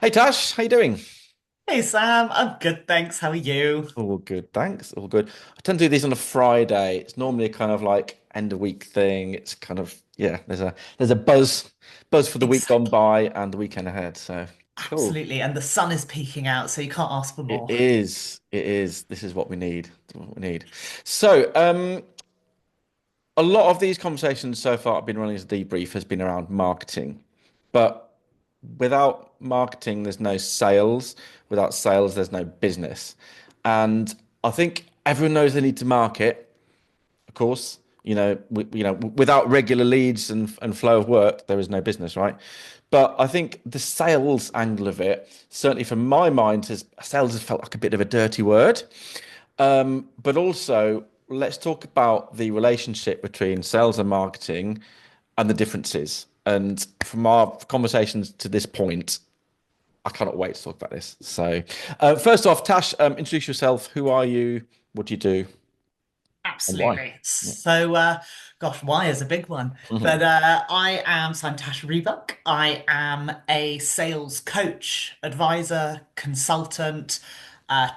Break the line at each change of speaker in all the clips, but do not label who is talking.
Hey Tash, how you doing?
Hey Sam, I'm good, thanks. How are you?
All good, thanks. All good. I tend to do these on a Friday. It's normally a kind of like end of week thing. It's kind of yeah. There's a buzz for the week gone
Exactly.
by and the weekend ahead. So cool.
Absolutely. And the sun is peeking out, so you can't ask for
It
more.
is. It is. This is what we need. This is what we need. So a lot of these conversations so far I've been running as a debrief has been around marketing, but without marketing, there's no sales. Without sales, there's no business. And I think everyone knows they need to market, of course. Without regular leads and flow of work, there is no business, right? But I think the sales angle of it, certainly from my mind, has sales has felt like a bit of a dirty word. But also, let's talk about the relationship between sales and marketing and the differences. And from our conversations to this point, I cannot wait to talk about this. So, first off, Tash, introduce yourself. Who are you? What do you do? And why?
Absolutely.
Yeah.
Gosh, why is a big one.
Mhm.
But I'm Tash Rebuck. I am a sales coach, advisor, consultant,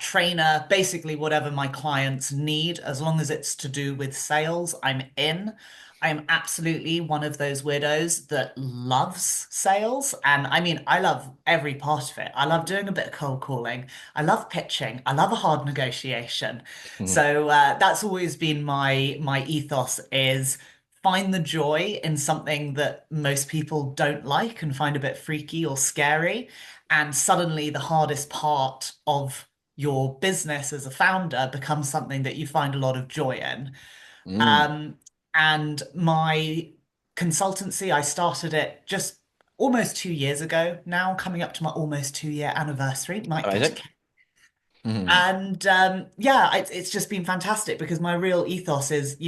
trainer, basically whatever my clients need, as long as it's to do with sales, I'm in. I am absolutely one of those weirdos that loves sales. And I mean, I love every part of it. I love doing a bit of cold calling. I love pitching. I love a hard negotiation.
Mhm.
So that's always been my ethos is find the joy in something that most people don't like and find a bit freaky or scary. And suddenly the hardest part of your business as a founder becomes something that you find a lot of joy in.
Mm.
Um, and my consultancy, I started it just almost 2 years ago now, coming up to my almost 2 year anniversary. Might get a
Amazing. Mhm.
and yeah, it's just been fantastic because my real ethos is,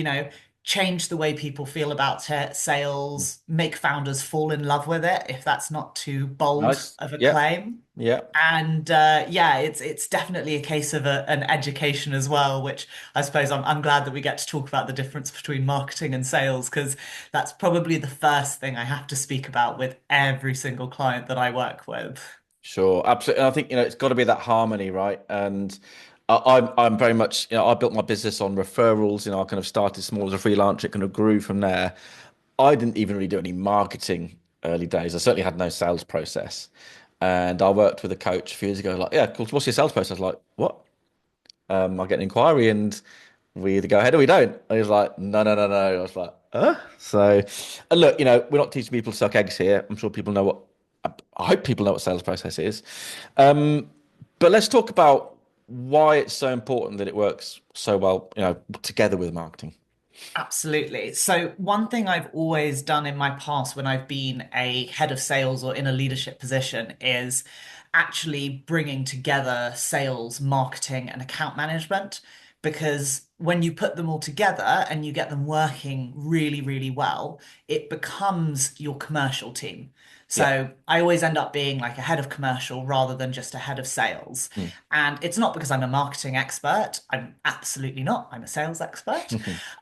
change the way people feel about it, sales, make founders fall in love with it, if that's not too bold
Nice.
of a
Yeah.
claim.
Yeah.
And yeah, it's definitely a case of an education as well, which I suppose I'm glad that we get to talk about the difference between marketing and sales, because that's probably the first thing I have to speak about with every single client that I work with.
Sure, absolutely. And I think it's got to be that harmony, right? And I'm very much I built my business on referrals. I kind of started small as a freelancer, it kind of grew from there. I didn't even really do any marketing early days. I certainly had no sales process. And I worked with a coach a few years ago, like, yeah, cool. What's your sales process? Like, what? I get an inquiry and we either go ahead or we don't. And he was like, no, no, no, no. I was like, huh? So, and look, we're not teaching people to suck eggs here. I'm sure people know what, I hope people know what sales process is. Um, but let's talk about why it's so important that it works so well, together with marketing.
Absolutely. So, one thing I've always done in my past when I've been a head of sales or in a leadership position is actually bringing together sales, marketing, and account management. Because when you put them all together and you get them working really, really well, it becomes your commercial team.
Yeah.
So, I always end up being like a head of commercial rather than just a head of sales.
Mm.
And it's not because I'm a marketing expert. I'm absolutely not. I'm a sales expert.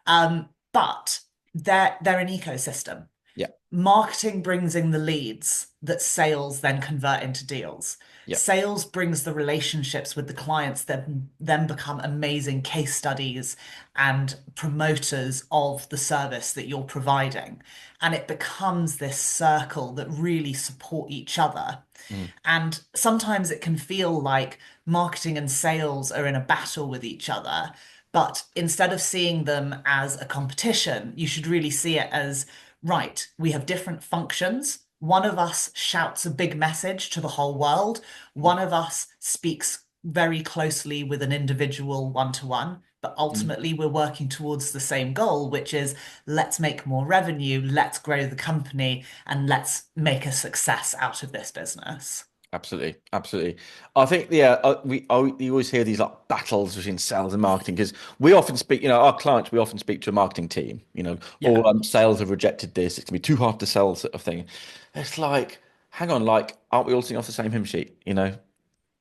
But they're an ecosystem.
Yeah.
Marketing brings in the leads that sales then convert into deals.
Yeah.
Sales brings the relationships with the clients that then become amazing case studies and promoters of the service that you're providing. And it becomes this circle that really support each other.
Mm.
And sometimes it can feel like marketing and sales are in a battle with each other. But instead of seeing them as a competition, you should really see it as, right, we have different functions. One of us shouts a big message to the whole world. One of us speaks very closely with an individual one to one. But
Mm.
ultimately, we're working towards the same goal, which is let's make more revenue, let's grow the company, and let's make a success out of this business.
Absolutely, absolutely. I think yeah, you always hear these like battles between sales and marketing because we often speak, our clients, we often speak to a marketing team,
Yeah,
or sales have rejected this. It's gonna be too hard to sell, sort of thing. It's like, hang on, like, aren't we all singing off the same hymn sheet? Why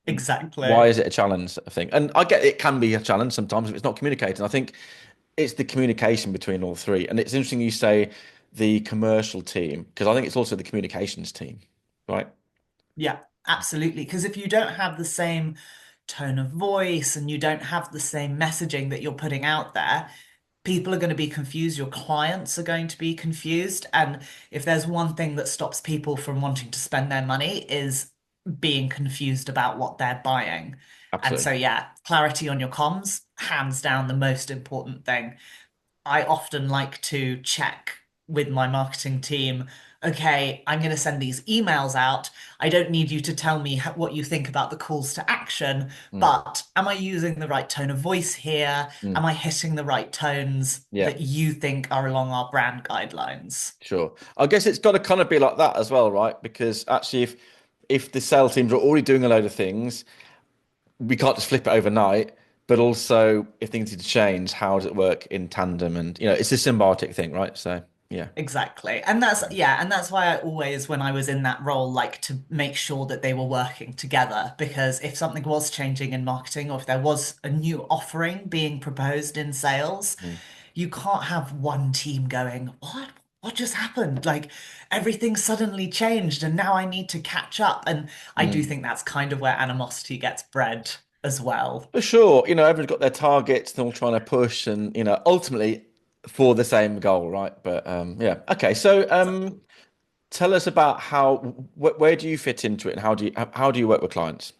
exactly.
is it a challenge, sort of thing? And I get it can be a challenge sometimes if it's not communicated. I think it's the communication between all three, and it's interesting you say the commercial team because I think it's also the communications team, right?
Yeah. Absolutely. Because if you don't have the same tone of voice and you don't have the same messaging that you're putting out there, people are going to be confused. Your clients are going to be confused. And if there's one thing that stops people from wanting to spend their money is being confused about what they're buying. And so,
Absolutely.
yeah, clarity on your comms, hands down, the most important thing. I often like to check with my marketing team, okay, I'm going to send these emails out. I don't need you to tell me what you think about the calls to action,
Mm,
but am I using the right tone of voice here?
mm.
Am I hitting the right tones
Yeah,
that you think are along our brand guidelines?
sure. I guess it's got to kind of be like that as well, right? Because actually, if the sales teams are already doing a load of things, we can't just flip it overnight. But also, if things need to change, how does it work in tandem? And it's a symbiotic thing, right? So yeah.
Exactly. And that's, yeah, and that's why I always, when I was in that role, like to make sure that they were working together. Because if something was changing in marketing or if there was a new offering being proposed in sales,
Mm,
you can't have one team going, what? What just happened? Like everything suddenly changed and now I need to catch up. And I do
mm.
think that's kind of where animosity gets bred as well.
For sure, everyone's got their targets, they're all trying to push, and ultimately for the same goal, right? But yeah, okay. So tell us about how where do you fit into it, and how do you work with clients?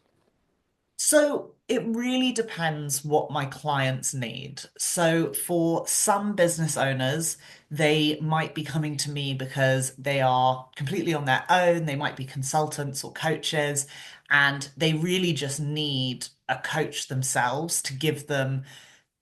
So it really depends what my clients need. So for some business owners, they might be coming to me because they are completely on their own. They might be consultants or coaches, and they really just need a coach themselves to give them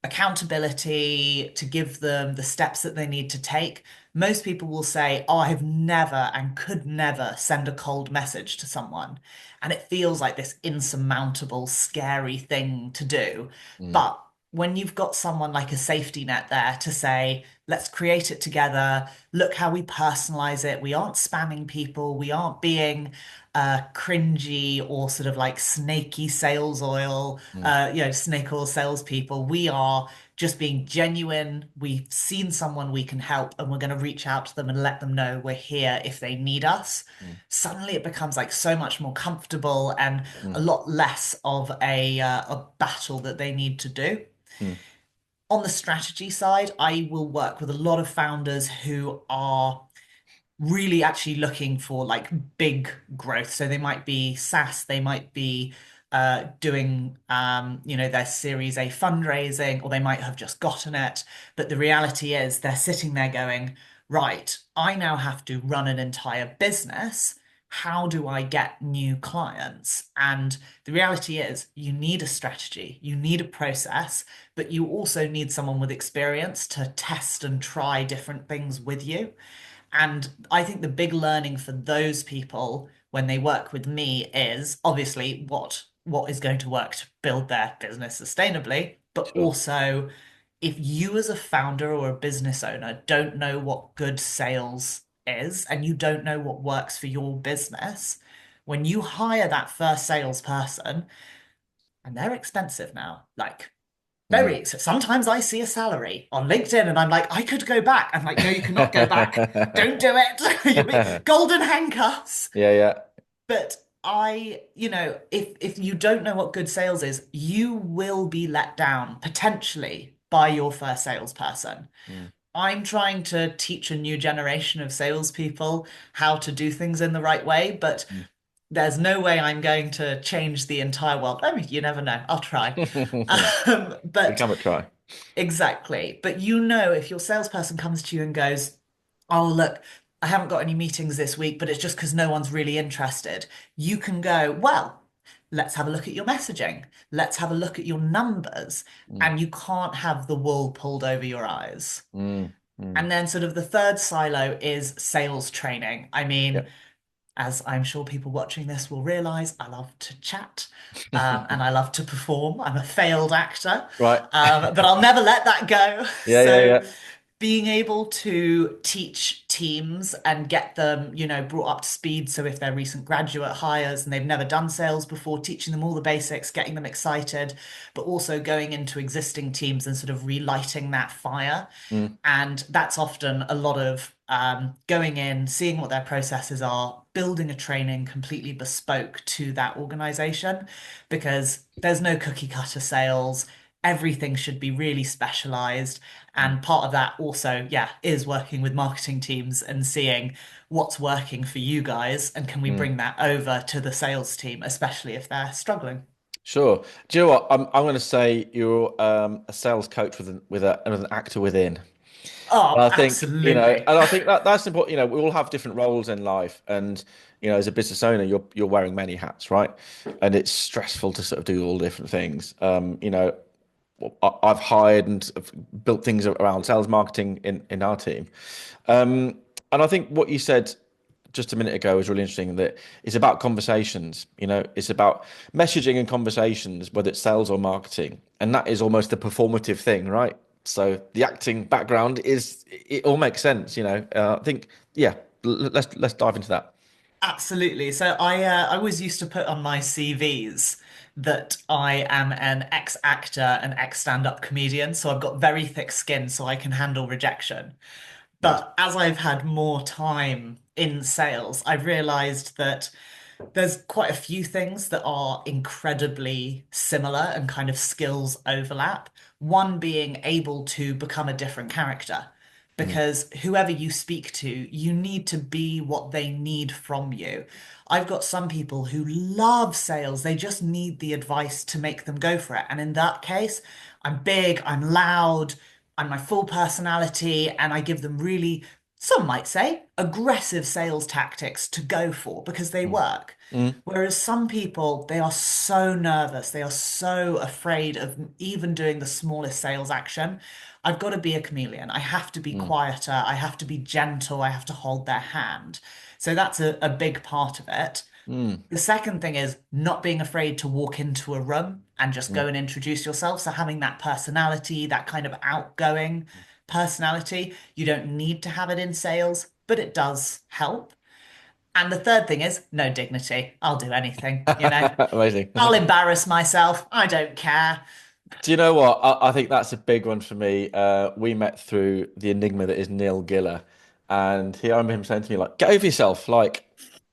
accountability, to give them the steps that they need to take. Most people will say, oh, I've never and could never send a cold message to someone. And it feels like this insurmountable, scary thing to do.
Mm,
But when you've got someone like a safety net there to say, let's create it together, look how we personalize it. We aren't spamming people, we aren't being cringy or sort of like snaky sales oil,
mm,
snake oil salespeople. We are just being genuine. We've seen someone we can help, and we're going to reach out to them and let them know we're here if they need us.
mm,
Suddenly, it becomes like so much more comfortable and a
mm,
lot less of a battle that they need to do.
mm,
On the strategy side, I will work with a lot of founders who are really actually looking for like big growth. So they might be SaaS, they might be doing their Series A fundraising, or they might have just gotten it. But the reality is they're sitting there going, right, I now have to run an entire business. How do I get new clients? And the reality is you need a strategy, you need a process, but you also need someone with experience to test and try different things with you. And I think the big learning for those people when they work with me is obviously what is going to work to build their business sustainably, but
sure.
also if you as a founder or a business owner don't know what good sales is and you don't know what works for your business, when you hire that first salesperson, and they're expensive now, like
Mm.
very expensive. Sometimes I see a salary on LinkedIn and I'm like, I could go back. I'm like, no, you cannot go back. Don't do it. You'll be golden handcuffs.
Yeah, yeah.
But if you don't know what good sales is, you will be let down potentially by your first salesperson.
Mm,
I'm trying to teach a new generation of salespeople how to do things in the right way, but
mm.
there's no way I'm going to change the entire world. I mean, you never know. I'll try.
We
But
can but try.
exactly. But if your salesperson comes to you and goes, oh, look, I haven't got any meetings this week, but it's just because no one's really interested, you can go, well, let's have a look at your messaging. Let's have a look at your numbers.
Mm,
And you can't have the wool pulled over your eyes.
mm, mm.
And then, sort of, the third silo is sales training. I
Yeah.
mean, as I'm sure people watching this will realize, I love to chat and I love to perform. I'm a failed actor,
Right.
but I'll never let that go.
Yeah, yeah,
So,
yeah.
being able to teach teams and get them, brought up to speed. So, if they're recent graduate hires and they've never done sales before, teaching them all the basics, getting them excited, but also going into existing teams and sort of relighting that fire.
Mm,
And that's often a lot of going in, seeing what their processes are, building a training completely bespoke to that organization, because there's no cookie cutter sales. Everything should be really specialized.
Mm.
And part of that also, yeah, is working with marketing teams and seeing what's working for you guys and can we
Mm.
bring that over to the sales team, especially if they're struggling.
Sure. Do you know what? I'm going to say you're a sales coach with an actor within. And
Oh,
I think,
absolutely.
and I think that that's important. We all have different roles in life, and as a business owner, you're wearing many hats, right? And it's stressful to sort of do all different things. I've hired and sort of built things around sales marketing in our team. Um, and I think what you said just a minute ago is really interesting, that it's about conversations. It's about messaging and conversations, whether it's sales or marketing. And that is almost the performative thing, right? So the acting background it all makes sense, I think, yeah, let's dive into that.
Absolutely. So I always used to put on my CVs that I am an ex-actor and ex-stand-up comedian, so I've got very thick skin so I can handle rejection.
Nice.
But as I've had more time in sales, I've realized that there's quite a few things that are incredibly similar and kind of skills overlap. One being able to become a different character.
Mm,
Because whoever you speak to, you need to be what they need from you. I've got some people who love sales, they just need the advice to make them go for it. And in that case, I'm big, I'm loud, I'm my full personality, and I give them really, some might say, aggressive sales tactics to go for because they
mm,
work.
mm,
Whereas some people, they are so nervous, they are so afraid of even doing the smallest sales action. I've got to be a chameleon. I have to be
mm,
quieter. I have to be gentle. I have to hold their hand. So that's a big part of it.
mm,
The second thing is not being afraid to walk into a room and just
mm,
go and introduce yourself. So having that personality, that kind of outgoing personality, you don't need to have it in sales, but it does help. And the third thing is no dignity. I'll do anything, you know.
amazing.
I'll embarrass myself. I don't care.
Do you know what? I think that's a big one for me. We met through the enigma that is Neil Giller, and I remember him saying to me, like, "Get over yourself. Like,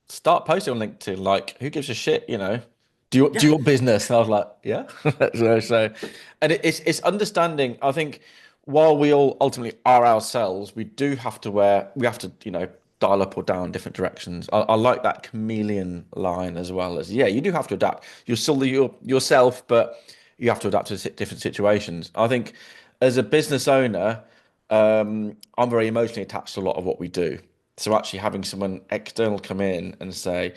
start posting on LinkedIn. Like, who gives a shit? Do
Yeah.
your business." And I was like, "Yeah." And it's understanding. I think while we all ultimately are ourselves, we have to dial up or down different directions. I like that chameleon line as well, as yeah, you do have to adapt. You're still yourself, but you have to adapt to different situations. I think as a business owner, I'm very emotionally attached to a lot of what we do. So actually having someone external come in and say,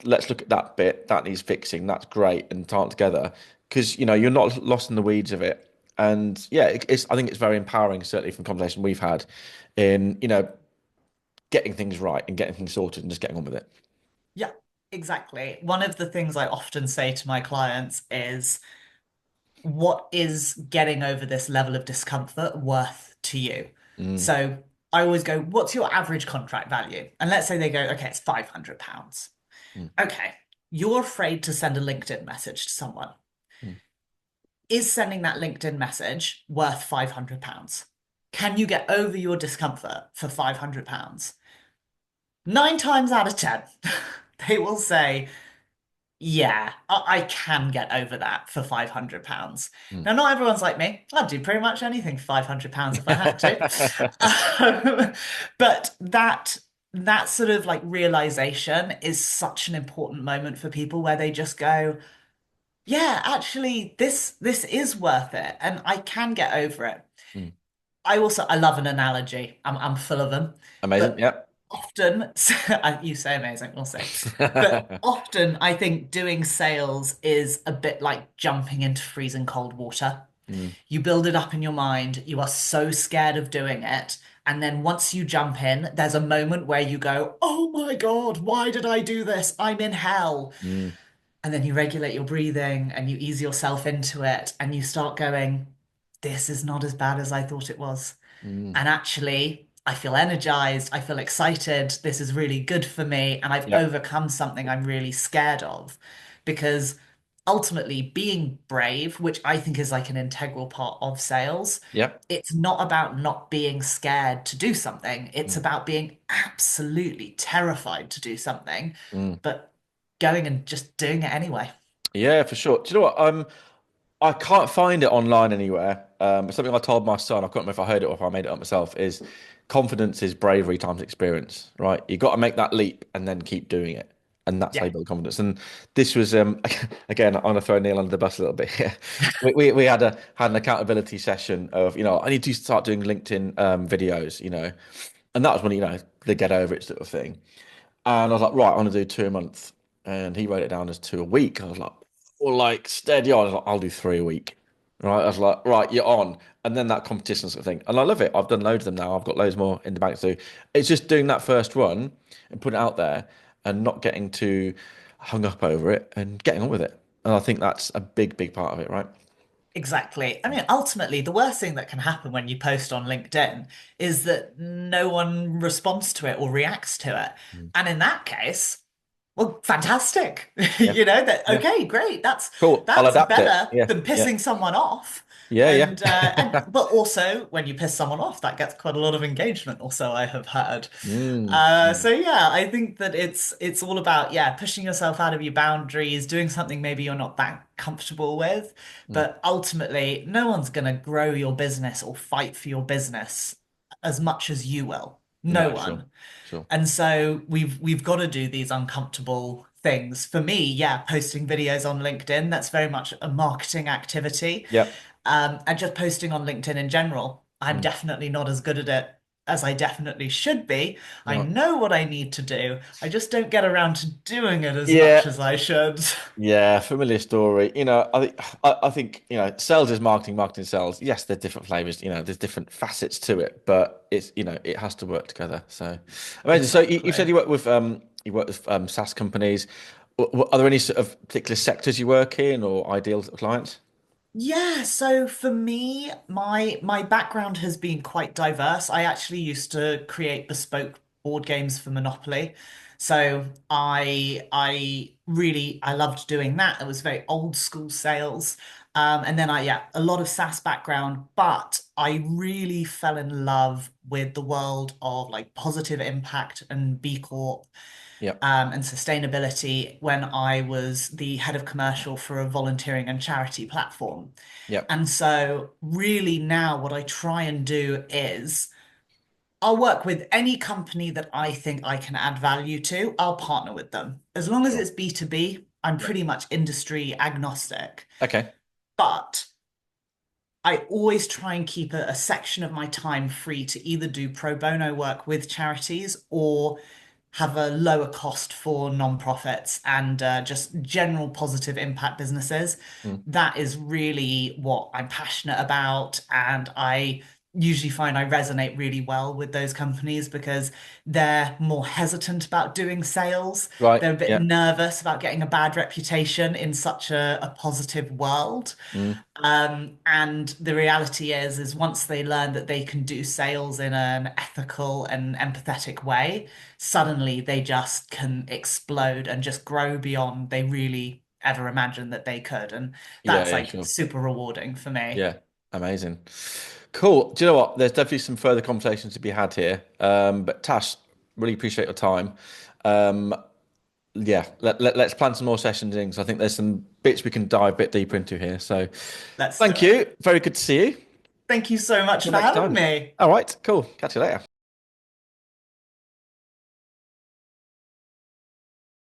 let's look at that bit that needs fixing, that's great, and tie it together, because you're not lost in the weeds of it. And yeah, I think it's very empowering, certainly from conversation we've had, in getting things right and getting things sorted and just getting on with it.
Yeah, exactly. One of the things I often say to my clients is, what is getting over this level of discomfort worth to you?
Mm,
So I always go, what's your average contract value? And let's say they go, okay, it's £500.
mm,
Okay, you're afraid to send a LinkedIn message to someone.
mm,
Is sending that LinkedIn message worth £500? Can you get over your discomfort for £500? Nine times out of 10, they will say, yeah, I can get over that for £500.
mm.
Now, not everyone's like me. I'd do pretty much anything for £500 if I had to. But that sort of like realization is such an important moment for people where they just go, yeah, actually, this is worth it, and I can get over it.
Mm.
I love an analogy. I'm full of them,
Amazing.
but
Yep.
often you say amazing, we'll see. But often I think doing sales is a bit like jumping into freezing cold water.
Mm,
You build it up in your mind, you are so scared of doing it, and then once you jump in, there's a moment where you go, "Oh my God, why did I do this? I'm in hell."
mm,
And then you regulate your breathing and you ease yourself into it and you start going, this is not as bad as I thought it was.
mm.
And actually, I feel energized. I feel excited. This is really good for me. And I've
Yep.
overcome something I'm really scared of because ultimately being brave, which I think is like an integral part of sales,
Yeah.
it's not about not being scared to do something. It's
Mm.
about being absolutely terrified to do something,
Mm.
but going and just doing it anyway.
Yeah, for sure. Do you know what? I can't find it online anywhere. But something I told my son, I can't remember if I heard it or if I made it up myself, is confidence is bravery times experience, right? You got to make that leap and then keep doing it. And that's how
Yeah,
you build confidence. And this was again, I'm gonna throw Neil under the bus a little bit here. We had an accountability session of, I need to start doing LinkedIn videos, and that was when, the get over it sort of thing. And I was like, right, I want to do two a month. And he wrote it down as two a week. I was like, well, like, steady on. I was like, I'll do three a week. Right. I was like, right, you're on. And then that competition sort of thing. And I love it. I've done loads of them now. I've got loads more in the bank to do. It's just doing that first run and putting it out there and not getting too hung up over it and getting on with it. And I think that's a big, big part of it, right?
exactly. I mean, ultimately, the worst thing that can happen when you post on LinkedIn is that no one responds to it or reacts to it.
Mm.
And in that case, well, fantastic.
Yeah.
That
Yeah.
okay, great.
Cool. I'll
That's
adapt it.
better
Yeah.
than
Yeah.
pissing someone off.
Yeah.
And
Yeah.
but also when you piss someone off, that gets quite a lot of engagement, also I have heard.
Mm.
So yeah, I think that it's all about pushing yourself out of your boundaries, doing something maybe you're not that comfortable with,
Mm.
but ultimately no one's gonna grow your business or fight for your business as much as you will. No
No, sure.
one.
Sure.
And so we've got to do these uncomfortable things. For me, yeah, posting videos on LinkedIn, that's very much a marketing activity.
Yep.
And just posting on LinkedIn in general, I'm
Mm.
definitely not as good at it as I definitely should be. I
Right.
know what I need to do. I just don't get around to doing it as much
Yeah,
as I should.
yeah, familiar story. I think, sales is marketing, marketing is sales. Yes, there's different flavors, there's different facets to it, but it has to work together. So amazing. So you said
Exactly.
you work with SaaS companies. Are there any sort of particular sectors you work in or ideal clients?
Yeah, so for me, my background has been quite diverse. I actually used to create bespoke board games for Monopoly. So I loved doing that. It was very old school sales. And then a lot of SaaS background, but I really fell in love with the world of like positive impact and B Corp
Yep.
and sustainability when I was the head of commercial for a volunteering and charity platform.
Yep.
And so, really, now what I try and do is I'll work with any company that I think I can add value to, I'll partner with them. As long as
Sure.
it's B2B, I'm
Yep.
pretty much industry agnostic.
Okay.
But I always try and keep a section of my time free to either do pro bono work with charities or have a lower cost for non-profits and just general positive impact businesses.
Mm.
That is really what I'm passionate about. And I usually find I resonate really well with those companies because they're more hesitant about doing sales.
Right.
They're a bit
Yeah.
nervous about getting a bad reputation in such a positive world.
Mm.
And the reality is once they learn that they can do sales in an ethical and empathetic way, suddenly they just can explode and just grow beyond they really ever imagined that they could. And
Yeah.
that's
Yeah.
like
Sure.
super rewarding for me.
Yeah, amazing. Cool. Do you know what? There's definitely some further conversations to be had here. But Tash, really appreciate your time. Um, yeah, let's plan some more sessions in because I think there's some bits we can dive a bit deeper into here. So
Let's do
thank
it.
you. Very good to see you.
Thank you so much
Till
for
next
having
time.
me.
All right, cool. Catch you later.